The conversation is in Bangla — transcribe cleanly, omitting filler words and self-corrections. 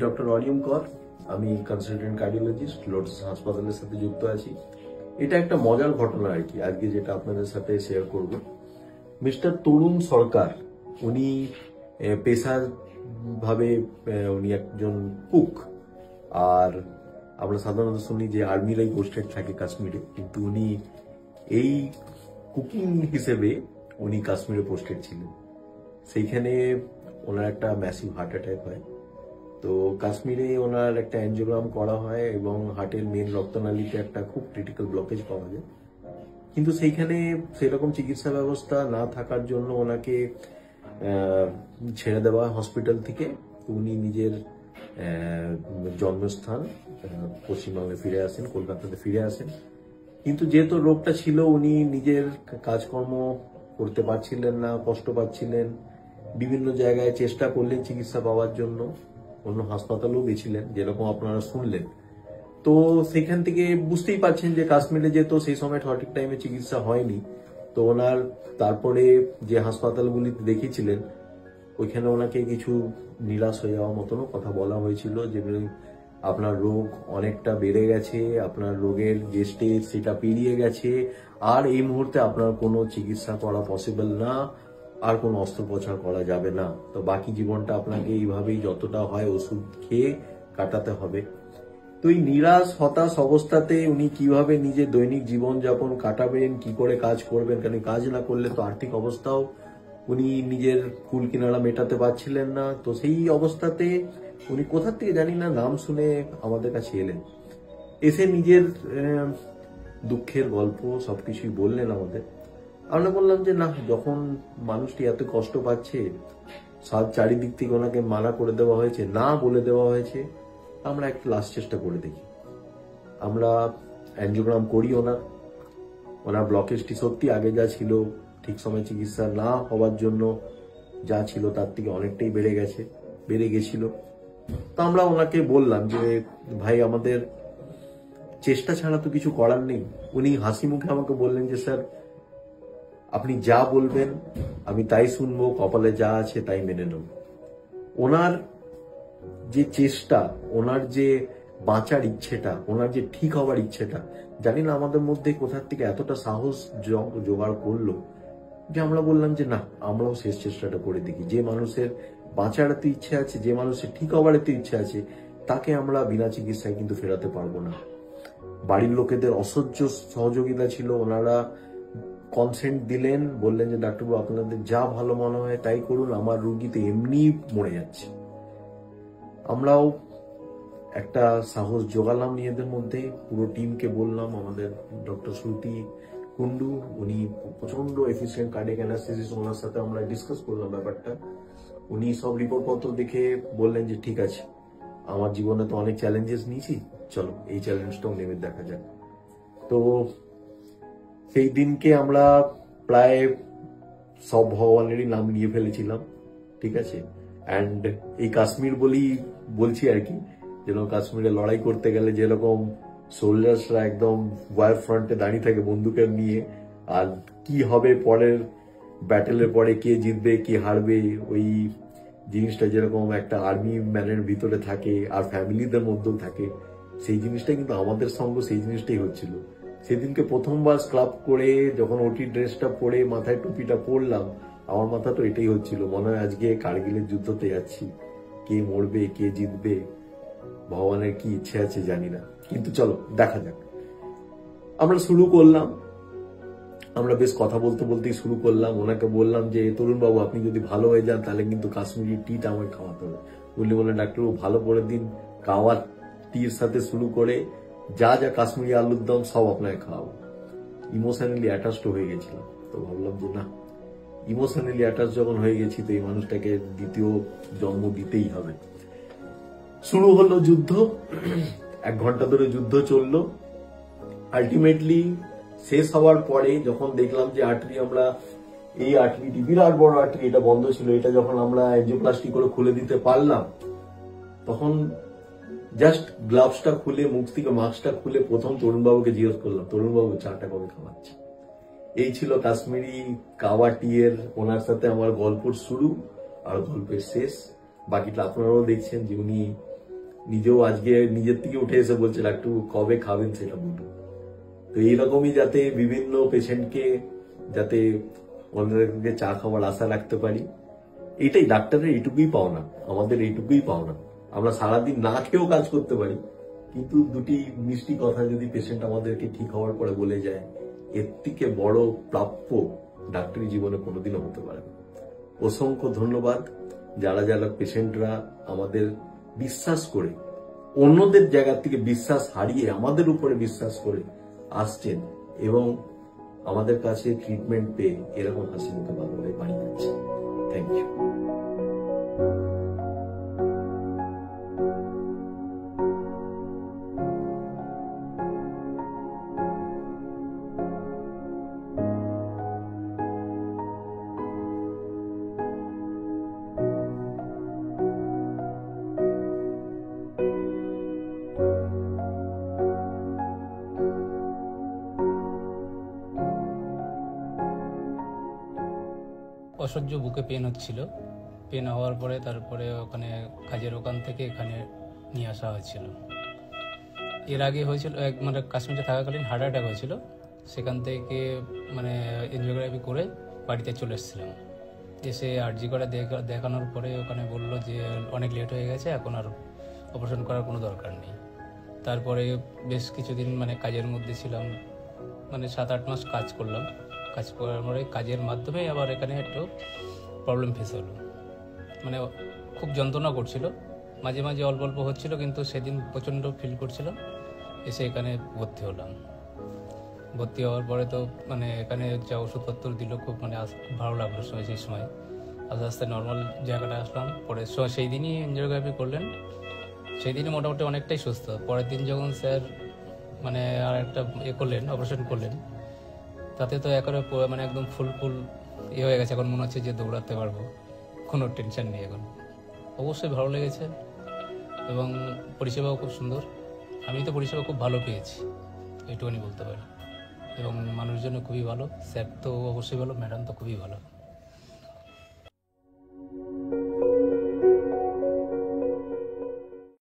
ডক্টর অরিয়ম কর, আমি কনসালটেন্ট কার্ডিওলজিস্ট, লোটাস হাসপাতালের সাথে যুক্ত আছি। এটা একটা মজার ঘটনা আর কি, আজকে যেটা আপনাদের সাথে শেয়ার করব। মিস্টার তরুণ সরকার, উনি পেশার ভাবে উনি একজন কুক, আর আমরা সাধারণত শুনি যে আর্মিরাই পোস্টেড থাকে কাশ্মীরে, কিন্তু উনি এই কুকিং হিসেবে উনি কাশ্মীরে পোস্টেড ছিলেন। সেইখানে ওনার একটা ম্যাসিভ হার্ট অ্যাটাক হয়। তো কাশ্মীরে ওনার একটা অ্যাঞ্জিওগ্রাম করা হয় এবং হার্টের মেন রক্তনালীতে একটা খুব ক্রিটিক্যাল ব্লকেজ পাওয়া যায়। কিন্তু সেইখানে সেরকম চিকিৎসা ব্যবস্থা না থাকার জন্য ওনাকে ছেড়ে দেওয়া হসপিটাল থেকে। উনি নিজের জন্মস্থান পশ্চিমবঙ্গে ফিরে আসেন, কলকাতাতে ফিরে আসেন। কিন্তু যেহেতু রোগটা ছিল, উনি নিজের কাজকর্ম করতে পারছিলেন না, কষ্ট পাচ্ছিলেন। বিভিন্ন জায়গায় চেষ্টা করলেন চিকিৎসা পাওয়ার জন্য, অন্য হাসপাতালেও গেছিলেন, যেরকম আপনারা শুনলেন। তো সেখান থেকে বুঝতেই পারছেন যে কাশ্মীরে যেহেতু সেই সময় সঠিক টাইমে চিকিৎসা হয়নি, তো ওনার তারপরে যে হাসপাতালগুলিতে দেখিয়েছিলেন ওইখানে ওনাকে কিছু নিরাশ হয়ে যাওয়ার মতনও কথা বলা হয়েছিল, যে আপনার রোগ অনেকটা বেড়ে গেছে, আপনার রোগের যে স্টেজ সেটা পেরিয়ে গেছে, আর এই মুহূর্তে আপনার কোনো চিকিৎসা করা পসিবল না, আর কোনো অস্ত্রোপচার করা যাবে না। তো বাকি জীবনটা আপনাকে এইভাবেই যতটা হয় ওষুধ খেয়ে কাটাতে হবে। তো এই নিরাশ হতাশ অবস্থাতে উনি কিভাবে নিজের দৈনিক জীবনযাপন কাটাবেন, কি করে কাজ করবেন, কারণ কাজ না করলে তো আর্থিক অবস্থাও উনি নিজের কুল কিনারা মেটাতে পারছিলেন না। তো সেই অবস্থাতে উনি কোথা থেকে জানি না নাম শুনে আমাদের কাছে এলেন, এসে নিজের দুঃখের গল্প সবকিছুই বললেন আমাদের। আমরা বললাম যে না, যখন মানুষটি এত কষ্ট পাচ্ছে, চারিদিক থেকে ওনাকে মানা করে দেওয়া হয়েছে, না বলে দেওয়া হয়েছে, আমরা একটা লাস্ট চেষ্টা করে দেখি। আমরা অ্যাঞ্জিওগ্রাম করি ওনার ব্লকেজটি সত্যি আগে যা ছিল, ঠিক সময় চিকিৎসা না হওয়ার জন্য যা ছিল তার থেকে অনেকটাই বেড়ে গেছিল। তো আমরা ওনাকে বললাম যে ভাই, আমাদের চেষ্টা ছাড়া তো কিছু করার নেই। উনি হাসি মুখে আমাকে বললেন যে স্যার, আপনি যা বলবেন আমি তাই শুনবো, কপালে যা আছে তাই মেনে নেব। ওনার যে চেষ্টা, ওনার যে বাঁচার ইচ্ছেটা, ওনার যে ঠিক হওয়ার ইচ্ছেটা, জানি না আমাদের মধ্যে কোথার থেকে এতটা সাহস জোগাড় করলো যে আমরা বললাম যে না, আমরাও শেষ চেষ্টাটা করে দেখি। যে মানুষের বাঁচার এত ইচ্ছে আছে, যে মানুষের ঠিক হওয়ার এত ইচ্ছে আছে, তাকে আমরা বিনা চিকিৎসায় কিন্তু ফেরাতে পারবো না। বাড়ির লোকেদের অসহ্য সহযোগিতা ছিল, ওনারা কনসেন্ট দিলেন, বললেন যে ডাক্তারবাবু আপনাদের যা ভালো মনে হয় তাই করুন, আমার রুগী তো এমনি মরে যাচ্ছে। আমরাও একটা সাহস জোগালাম নিজেদের মধ্যে, পুরো টিমকে বললাম। আমাদের ডক্টর শ্রুতি কুন্ডু, উনি প্রচন্ড এফিসিয়েন্ট কার্ডিয়াক অ্যানাস্থেসিস্ট, ওনার সাথে আমরা ডিসকাস করলাম ব্যাপারটা। উনি সব রিপোর্টপত্র দেখে বললেন যে ঠিক আছে, আমার জীবনে তো অনেক চ্যালেঞ্জেস নিয়েছি, চলো এই চ্যালেঞ্জটাও নেমে দেখা যাক। তো সেই দিনকে আমরা প্রায় সব ভগবানেরই নাম নিয়ে ফেলেছিলাম, ঠিক আছে। অ্যান্ড এই কাশ্মীর বলছি আর কি, যেন কাশ্মীরে লড়াই করতে গেলে যেরকম সোলজার্সরা একদম ওয়ার ফ্রন্টে দাঁড়িয়ে থাকে বন্দুকের নিয়ে, আর কি হবে পরের ব্যাটেলের পরে, কে জিতবে কে হারবে, ওই জিনিসটা যেরকম একটা আর্মি ম্যানের ভিতরে থাকে আর ফ্যামিলিদের মধ্যেও থাকে, সেই জিনিসটা কিন্তু আমাদের সঙ্গে সেই জিনিসটাই হচ্ছিল। সেদিনকে প্রথমবার স্ক্রাব করে যখন ওটি ড্রেসটা পরে মাথায় টুপিটা পরলাম, আমার মাথা তো এটাই হচ্ছিল, মনে হয় আজকে কার্গিলের যুদ্ধতে যাচ্ছি, কে মরবে কে জিতবে, ভগবানের কি ইচ্ছে আছে জানি না, কিন্তু চলো দেখা যাক। আমরা শুরু করলাম, আমরা বেশ কথা বলতে বলতেই শুরু করলাম। ওনাকে বললাম যে তরুণ বাবু, আপনি যদি ভালো হয়ে যান তাহলে কিন্তু কাশ্মীরি টিটা আমাকে খাওয়াতে হবে। উনি বললেন ডাক্তারবাবু ভালো করে দিন, কাওয়ার টির সাথে শুরু করে যা যা কাশ্মীরি আলুর দম সব আপনাকে খাওয়াবো। ইমোশনালি অ্যাটাচড হয়ে গেছিলাম, তো ভাবলাম যে না, ইমোশনালি অ্যাটাচ যখন হয়ে গেছি তো এই মানুষটাকে দ্বিতীয় জন্ম দিতেই হবে। শুরু হলো যুদ্ধ, 1 ঘন্টা ধরে যুদ্ধ চললো। আলটিমেটলি শেষ হওয়ার পরে যখন দেখলাম যে আর্টারি, আমরা এই আর্টারিটি বিরাট বড় আর্টারি, এটা বন্ধ ছিল, এটা যখন আমরা এনজিওপ্লাস্টি করে খুলে দিতে পারলাম, তখন জাস্ট গ্লাভসটা খুলে, মুখ থেকে মাস্কটা খুলে প্রথম তরুণবাবুকে জিজ্ঞেস করলাম, তরুণবাবু চাটা কবে খাওয়াচ্ছে। এই ছিল কাশ্মীরি কাওয়া টিয়ের ওনার সাথে আমার গল্পের শুরু আর গল্পের শেষ। বাকিটা আপনারাও দেখছেন যে উনি নিজেও আজকে নিজের থেকে উঠে এসে বলছিল একটু কবে খাবেন সেটা বলুন। তো এইরকমই যাতে বিভিন্ন পেশেন্টকে যাতে অন্যকে চা খাওয়ার আশা রাখতে পারি, এটাই ডাক্তারের এইটুকুই পাওনা, আমাদের এইটুকুই পাওনা। আমরা সারাদিন না খেয়েও কাজ করতে পারি, কিন্তু দুটি মিষ্টি কথা যদি পেশেন্ট আমাদেরকে ঠিক হওয়ার পরে বলে যায়, এর থেকে বড় প্রাপ্য ডাক্তারি জীবনে কোনোদিনও হতে পারে না। অসংখ্য ধন্যবাদ যারা যারা পেশেন্টরা আমাদের বিশ্বাস করে, অন্যদের জায়গা থেকে বিশ্বাস হারিয়ে আমাদের উপরে বিশ্বাস করে আসছেন এবং আমাদের কাছে ট্রিটমেন্ট পেয়ে এরকম হাসি মুখে ভালোভাবে বাড়ি যাচ্ছে। Thank you. অসহ্য বুকে পেন হচ্ছিল। পেন হওয়ার পরে তারপরে ওখানে কাজের ওখান থেকে এখানে নিয়ে আসা হয়েছিল। এর আগে হয়েছিল মানে কাশ্মীরে থাকাকালীন হার্ট অ্যাটাক হয়েছিল, সেখান থেকে মানে এনজিওগ্রাফি করে বাড়িতে চলে এসেছিলাম। এসে আরজি করে দেখানোর পরে ওখানে বললো যে অনেক লেট হয়ে গেছে, এখন আর অপারেশন করার কোনো দরকার নেই। তারপরে বেশ কিছুদিন মানে কাজের মধ্যে ছিলাম, মানে 7-8 মাস কাজ করলাম। কাজ করার পরে কাজের মাধ্যমে আবার এখানে একটু প্রবলেম ফেস হলো, মানে খুব যন্ত্রণা করছিল, মাঝে মাঝে অল্প অল্প হচ্ছিল, কিন্তু সেদিন প্রচণ্ড ফিল করছিলাম। এসে এখানে ভর্তি হলাম। ভর্তি হওয়ার পরে তো মানে এখানে যা ওষুধপত্র দিল খুব মানে খুব ভালো লাগলো সেই সময়। আস্তে আস্তে নর্মাল জায়গাটা আসলাম। পরে সেই দিনই এনজিওগ্রাফি করলেন, সেই দিনই মোটামুটি অনেকটাই সুস্থ। পরের দিন যখন স্যার মানে আর একটা করলেন, অপারেশন করলেন, তাতে তো একেবারে মানে একদম ফুল হয়ে গেছে। এখন মনে হচ্ছে যে দৌড়াতে পারবো, কোনো টেনশন নেই এখন। অবশ্যই ভালো লেগেছে এবং পরিষেবাও খুব সুন্দর। আমি তো পরিষেবা খুব ভালো পেয়েছি, এইটুকুনি বলতে পারি। এবং মানুষজনও খুবই ভালো, স্যার তো অবশ্যই ভালো, ম্যাডাম তো খুবই ভালো।